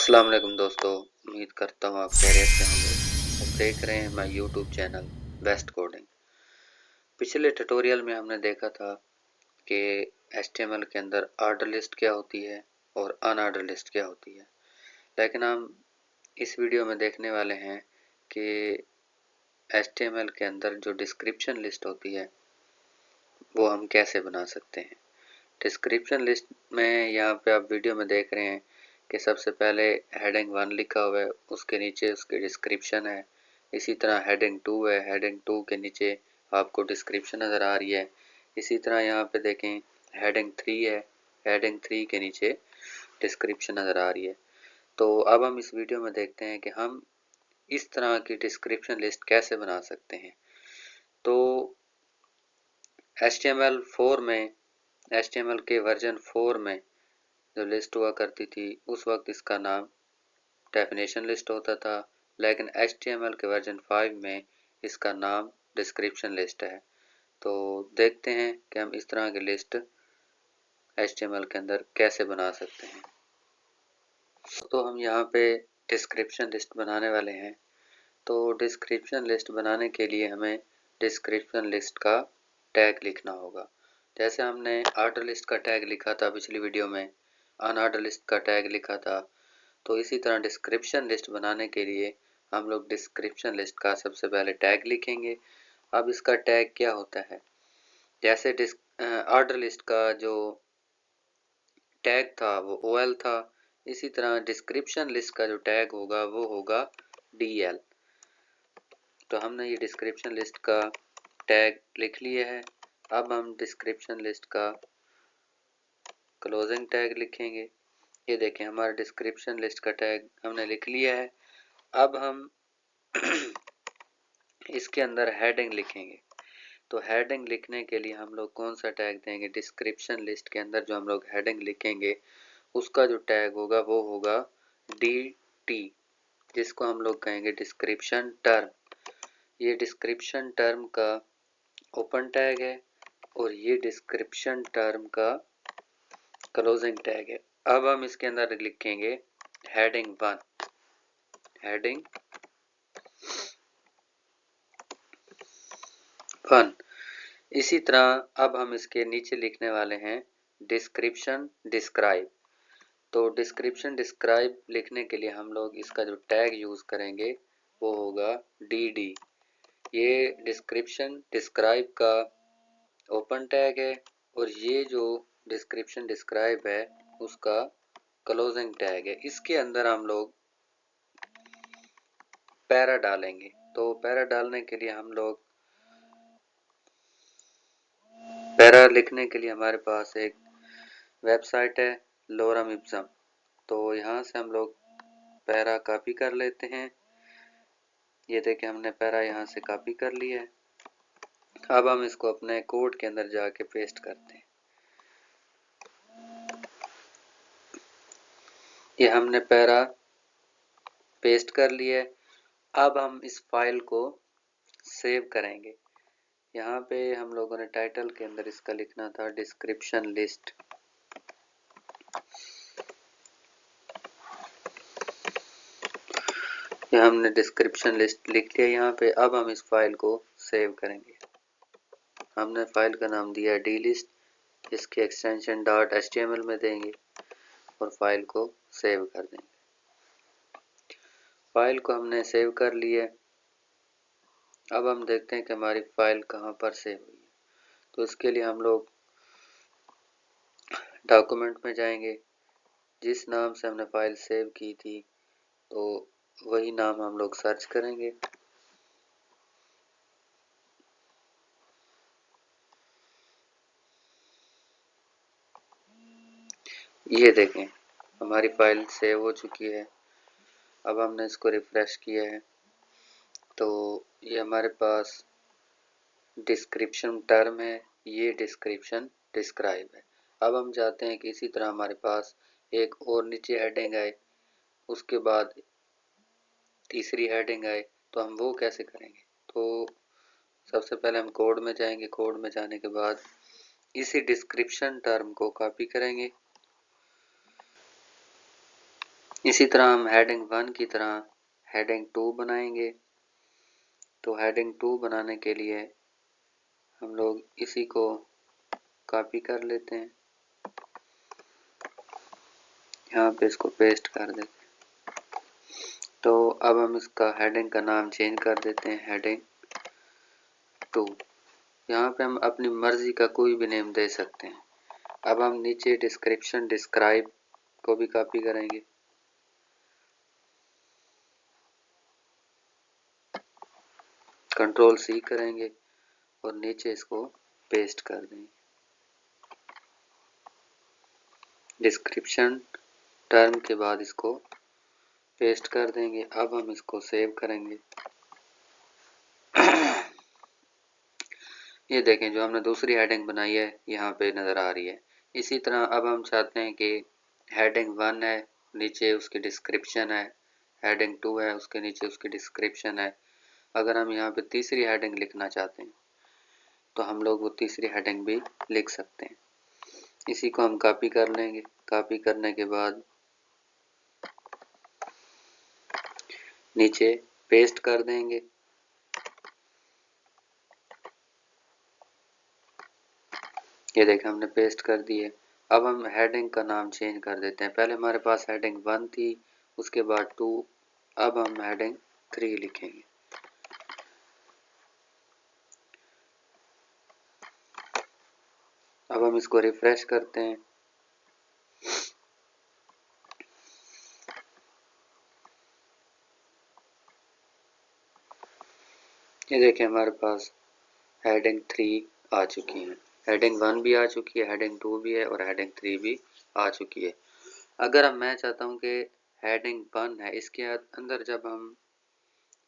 अस्सलाम वालेकुम दोस्तों, उम्मीद करता हूँ आप खैरियत से होंगे। आप देख रहे हैं my YouTube channel best coding. पिछले ट्यूटोरियल में हमने देखा था कि एचटीएमएल के अंदर ऑर्डर लिस्ट क्या होती है और अनऑर्डर लिस्ट क्या होती है। लेकिन हम इस वीडियो में देखने वाले हैं कि एचटीएमएल के अंदर जो डिस्क्रिप्शन लिस्ट होती है वो हम कैसे बना सकते हैं। डिस्क्रिप्शन लिस्ट में यहाँ पे आप वीडियो में देख रहे हैं कि सबसे पहले हेडिंग 1 लिखा हुआ है, उसके नीचे उसकी डिस्क्रिप्शन है। इसी तरह हेडिंग 2 है, हेडिंग 2 के नीचे आपको डिस्क्रिप्शन नज़र आ रही है। इसी तरह यहाँ पे देखें हेडिंग 3 है, हेडिंग 3 के नीचे डिस्क्रिप्शन नज़र आ रही है। तो अब हम इस वीडियो में देखते हैं कि हम इस तरह की डिस्क्रिप्शन लिस्ट कैसे बना सकते हैं। तो HTML4 में HTML के वर्जन 4 में जो लिस्ट हुआ करती थी उस वक्त इसका नाम डेफिनेशन लिस्ट होता था, लेकिन HTML के वर्जन 5 में इसका नाम डिस्क्रिप्शन लिस्ट है। तो देखते हैं कि हम इस तरह की लिस्ट HTML के अंदर कैसे बना सकते हैं। तो हम यहाँ पे डिस्क्रिप्शन लिस्ट बनाने वाले हैं। तो डिस्क्रिप्शन लिस्ट बनाने के लिए हमें डिस्क्रिप्शन लिस्ट का टैग लिखना होगा। जैसे हमने ऑर्डर लिस्ट का टैग लिखा था पिछली वीडियो में, अनऑर्डर लिस्ट का टैग लिखा था, तो इसी तरह डिस्क्रिप्शन लिस्ट बनाने के लिए हम लोग डिस्क्रिप्शन लिस्ट का सबसे पहले टैग लिखेंगे। अब इसका टैग क्या होता है, जैसे ऑर्डर लिस्ट का जो टैग था वो OL था, इसी तरह डिस्क्रिप्शन लिस्ट का जो टैग होगा वो होगा DL। तो हमने ये डिस्क्रिप्शन लिस्ट का टैग लिख लिया है। अब हम डिस्क्रिप्शन लिस्ट का क्लोजिंग टैग लिखेंगे। ये देखें हमारा डिस्क्रिप्शन लिस्ट का टैग हमने लिख लिया है। अब हम इसके अंदर हेडिंग लिखेंगे। तो हेडिंग लिखने के लिए हम लोग कौन सा टैग देंगे, डिस्क्रिप्शन लिस्ट के अंदर जो हम लोग हेडिंग लिखेंगे उसका जो टैग होगा वो होगा DT, जिसको हम लोग कहेंगे डिस्क्रिप्शन टर्म। ये डिस्क्रिप्शन टर्म का ओपन टैग है और ये डिस्क्रिप्शन टर्म का क्लोजिंग टैग है। अब हम इसके अंदर लिखेंगे हेडिंग 1, हेडिंग 1। इसी तरह अब हम इसके नीचे लिखने वाले हैं डिस्क्रिप्शन डिस्क्राइब। तो डिस्क्रिप्शन डिस्क्राइब लिखने के लिए हम लोग इसका जो टैग यूज़ करेंगे वो होगा DD। ये डिस्क्रिप्शन डिस्क्राइब का ओपन टैग है और ये जो डिस्क्रिप्शन डिस्क्राइब है उसका क्लोजिंग टैग है। इसके अंदर हम लोग पैरा डालेंगे। तो पैरा डालने के लिए हम लोग पैरा लिखने के लिए हमारे पास एक वेबसाइट है लोरम इप्सम। तो यहाँ से हम लोग पैरा कॉपी कर लेते हैं। ये देखें हमने पैरा यहाँ से कॉपी कर लिया है। अब हम इसको अपने कोड के अंदर जाके पेस्ट करते हैं। ये हमने पैरा पेस्ट कर लिया है। अब हम इस फाइल को सेव करेंगे। यहाँ पे हम लोगों ने टाइटल के अंदर इसका लिखना था डिस्क्रिप्शन लिस्ट। ये हमने डिस्क्रिप्शन लिस्ट लिख लिया यहाँ पे। अब हम इस फाइल को सेव करेंगे। हमने फाइल का नाम दिया है dlist, इसकी एक्सटेंशन .html में देंगे और फाइल को सेव कर देंगे। फाइल को हमने सेव कर लिया। अब हम देखते हैं कि हमारी फाइल कहाँ पर सेव हुई है। तो इसके लिए हम लोग डॉक्यूमेंट में जाएंगे, जिस नाम से हमने फाइल सेव की थी तो वही नाम हम लोग सर्च करेंगे। ये देखें हमारी फाइल सेव हो चुकी है। अब हमने इसको रिफ्रेश किया है तो ये हमारे पास डिस्क्रिप्शन टर्म है, ये डिस्क्रिप्शन डिस्क्राइब है। अब हम चाहते हैं कि इसी तरह हमारे पास एक और नीचे हेडिंग आए, उसके बाद तीसरी हेडिंग आए, तो हम वो कैसे करेंगे। तो सबसे पहले हम कोड में जाएंगे। कोड में जाने के बाद इसी डिस्क्रिप्शन टर्म को कॉपी करेंगे इसी तरह हम हेडिंग 1 की तरह हेडिंग 2 बनाएंगे। तो हेडिंग 2 बनाने के लिए हम लोग इसी को कॉपी कर लेते हैं, यहाँ पे इसको पेस्ट कर देते हैं। तो अब हम इसका हेडिंग का नाम चेंज कर देते हैं, हेडिंग 2। यहाँ पे हम अपनी मर्जी का कोई भी नेम दे सकते हैं। अब हम नीचे डिस्क्रिप्शन डिस्क्राइब को भी कॉपी करेंगे, कंट्रोल सी करेंगे और नीचे इसको पेस्ट कर देंगे। डिस्क्रिप्शन टर्म के बाद इसको पेस्ट कर देंगे। अब हम इसको सेव करेंगे। ये देखें, जो हमने दूसरी हेडिंग बनाई है यहाँ पे नज़र आ रही है। इसी तरह अब हम चाहते हैं कि हेडिंग 1 है, नीचे उसकी डिस्क्रिप्शन है, हेडिंग 2 है, उसके नीचे उसकी डिस्क्रिप्शन है। अगर हम यहाँ पे तीसरी हेडिंग लिखना चाहते हैं तो हम लोग वो तीसरी हेडिंग भी लिख सकते हैं। इसी को हम कॉपी कर लेंगे। कॉपी करने के बाद नीचे पेस्ट कर देंगे। ये देखें, हमने पेस्ट कर दिए। अब हम हेडिंग का नाम चेंज कर देते हैं। पहले हमारे पास हेडिंग 1 थी, उसके बाद 2, अब हम हेडिंग 3 लिखेंगे। अब हम इसको रिफ्रेश करते हैं। ये देखें, हमारे पास हेडिंग 3 आ चुकी है। हेडिंग 1 भी आ चुकी है, हेडिंग 2 भी है और हेडिंग 3 भी आ चुकी है। अगर अब मैं चाहता हूँ कि हेडिंग 1 है, इसके अंदर जब हम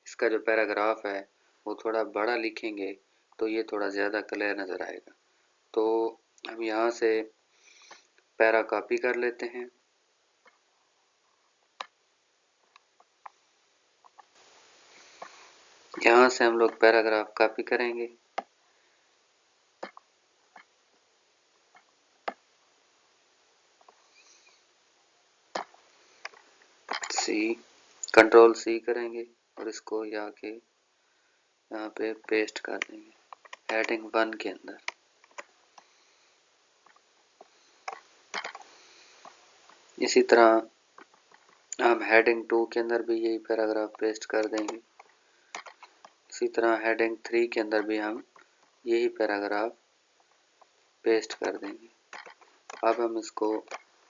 इसका जो पैराग्राफ है वो थोड़ा बड़ा लिखेंगे तो ये थोड़ा ज़्यादा क्लियर नज़र आएगा। तो हम यहाँ से पैरा कॉपी कर लेते हैं। यहाँ से हम लोग पैराग्राफ कॉपी करेंगे। सी, कंट्रोल सी करेंगे और इसको यहाँ पे पेस्ट कर देंगे हेडिंग 1 के अंदर। इसी तरह हम हेडिंग 2 के अंदर भी यही पैराग्राफ पेस्ट कर देंगे। इसी तरह हेडिंग 3 के अंदर भी हम यही पैराग्राफ पेस्ट कर देंगे। अब हम इसको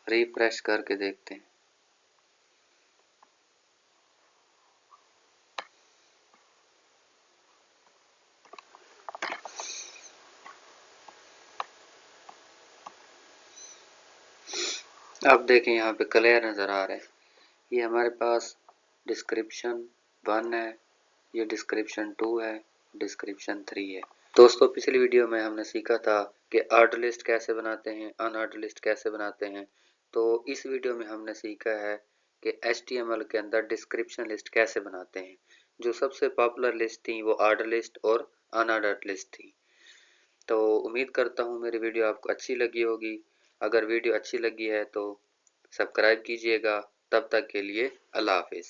रिफ्रेश करके देखते हैं। अब देखें, यहाँ पे क्लियर नज़र आ रहा है। ये हमारे पास डिस्क्रिप्शन 1 है, ये डिस्क्रिप्शन 2 है, डिस्क्रिप्शन 3 है। दोस्तों, पिछली वीडियो में हमने सीखा था कि ऑर्डर लिस्ट कैसे बनाते हैं, अनऑर्डर लिस्ट कैसे बनाते हैं। तो इस वीडियो में हमने सीखा है कि HTML के अंदर डिस्क्रिप्शन लिस्ट कैसे बनाते हैं। जो सबसे पॉपुलर लिस्ट थी वो ऑर्डर लिस्ट और अनऑर्डर लिस्ट थी। तो उम्मीद करता हूँ मेरी वीडियो आपको अच्छी लगी होगी। अगर वीडियो अच्छी लगी है तो सब्सक्राइब कीजिएगा। तब तक के लिए अल्लाह हाफिज़।